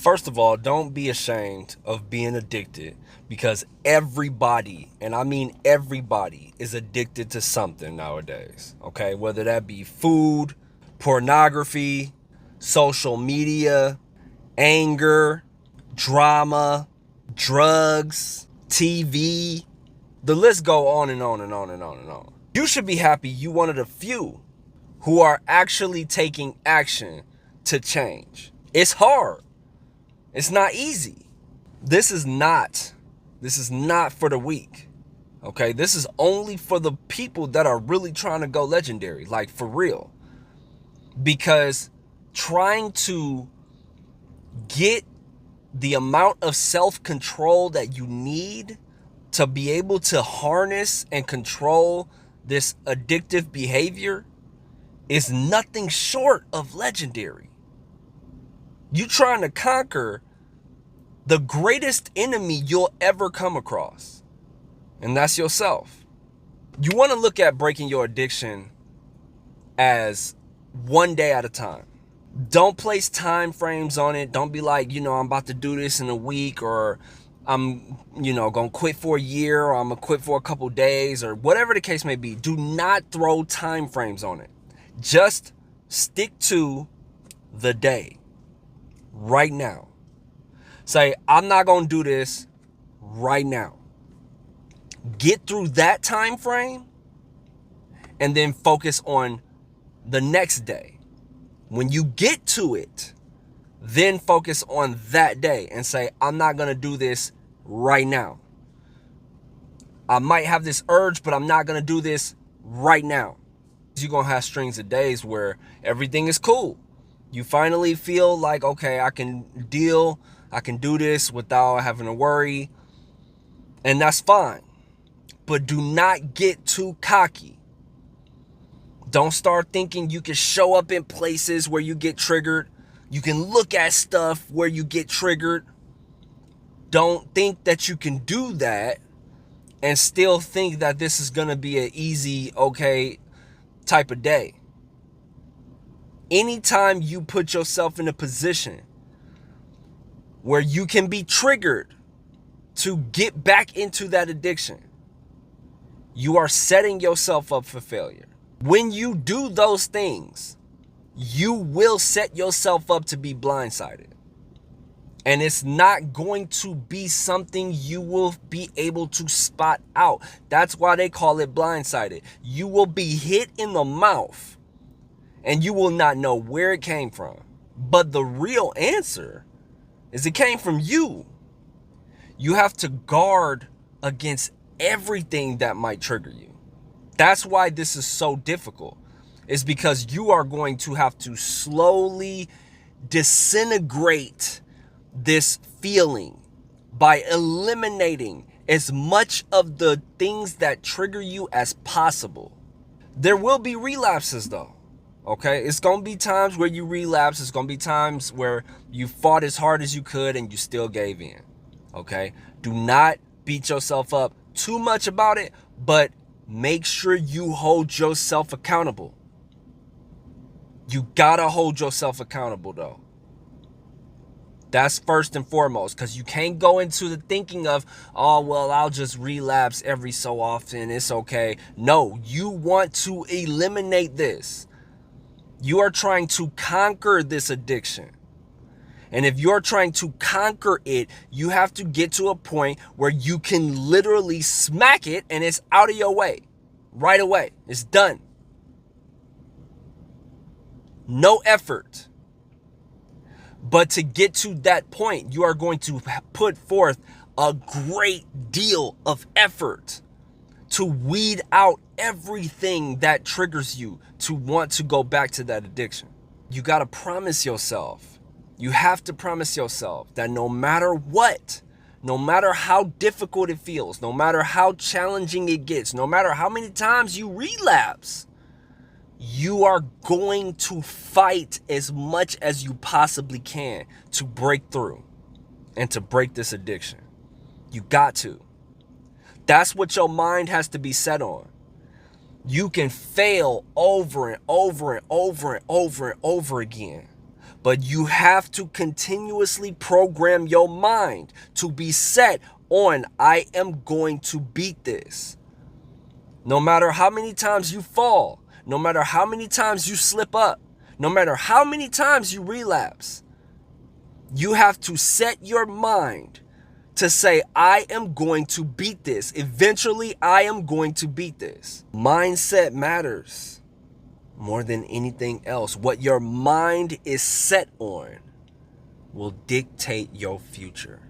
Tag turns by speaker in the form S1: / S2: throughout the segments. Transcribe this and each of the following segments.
S1: First of all, don't be ashamed of being addicted because everybody, and I mean everybody, is addicted to something nowadays. Okay, whether that be food, pornography, social media, anger, drama, drugs, TV. The list go on and on and on and on and on. You should be happy you one of the few who are actually taking action to change. It's hard. It's not easy. This is not for the weak. Okay? This is only for the people that are really trying to go legendary, like for real. Because trying to get the amount of self-control that you need to be able to harness and control this addictive behavior is nothing short of legendary. You trying to conquer the greatest enemy you'll ever come across, and that's yourself. You want to look at breaking your addiction as one day at a time. Don't place time frames on it. Don't be like, I'm about to do this in a week, or I'm, going to quit for a year, or I'm going to quit for a couple days, or whatever the case may be. Do not throw time frames on it. Just stick to the day. Right now. Say, I'm not going to do this right now. Get through that time frame and then focus on the next day. When you get to it, then focus on that day and say, I'm not going to do this right now. I might have this urge, but I'm not going to do this right now. You're going to have strings of days where everything is cool. You finally feel like, okay, I can do this without having to worry. And that's fine. But do not get too cocky. Don't start thinking you can show up in places where you get triggered. You can look at stuff where you get triggered. Don't think that you can do that and still think that this is going to be an easy, okay type of day. Anytime you put yourself in a position where you can be triggered to get back into that addiction, you are setting yourself up for failure. When you do those things, you will set yourself up to be blindsided. And it's not going to be something you will be able to spot out. That's why they call it blindsided. You will be hit in the mouth and you will not know where it came from. But the real answer is it came from you. You have to guard against everything that might trigger you. That's why this is so difficult. It's because you are going to have to slowly disintegrate this feeling by eliminating as much of the things that trigger you as possible. There will be relapses though. Okay, it's going to be times where you relapse. It's going to be times where you fought as hard as you could and you still gave in. Okay, do not beat yourself up too much about it, but make sure you hold yourself accountable. You gotta hold yourself accountable though. That's first and foremost, because you can't go into the thinking of, oh, well, I'll just relapse every so often. It's okay. No, you want to eliminate this. You are trying to conquer this addiction. And if you're trying to conquer it, you have to get to a point where you can literally smack it and it's out of your way right away. It's done. No effort. But to get to that point, you are going to put forth a great deal of effort to weed out everything that triggers you to want to go back to that addiction. You got to promise yourself. You have to promise yourself that no matter what, no matter how difficult it feels, no matter how challenging it gets, no matter how many times you relapse, you are going to fight as much as you possibly can to break through and to break this addiction. You got to. That's what your mind has to be set on. You can fail over and over and over and over and over again. But you have to continuously program your mind to be set on, I am going to beat this. No matter how many times you fall, no matter how many times you slip up, no matter how many times you relapse, you have to set your mind to say, I am going to beat this. Eventually, I am going to beat this. Mindset matters more than anything else. What your mind is set on will dictate your future.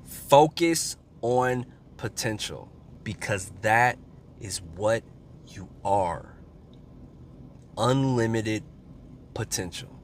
S1: Focus on potential, because that is what you are. Unlimited potential.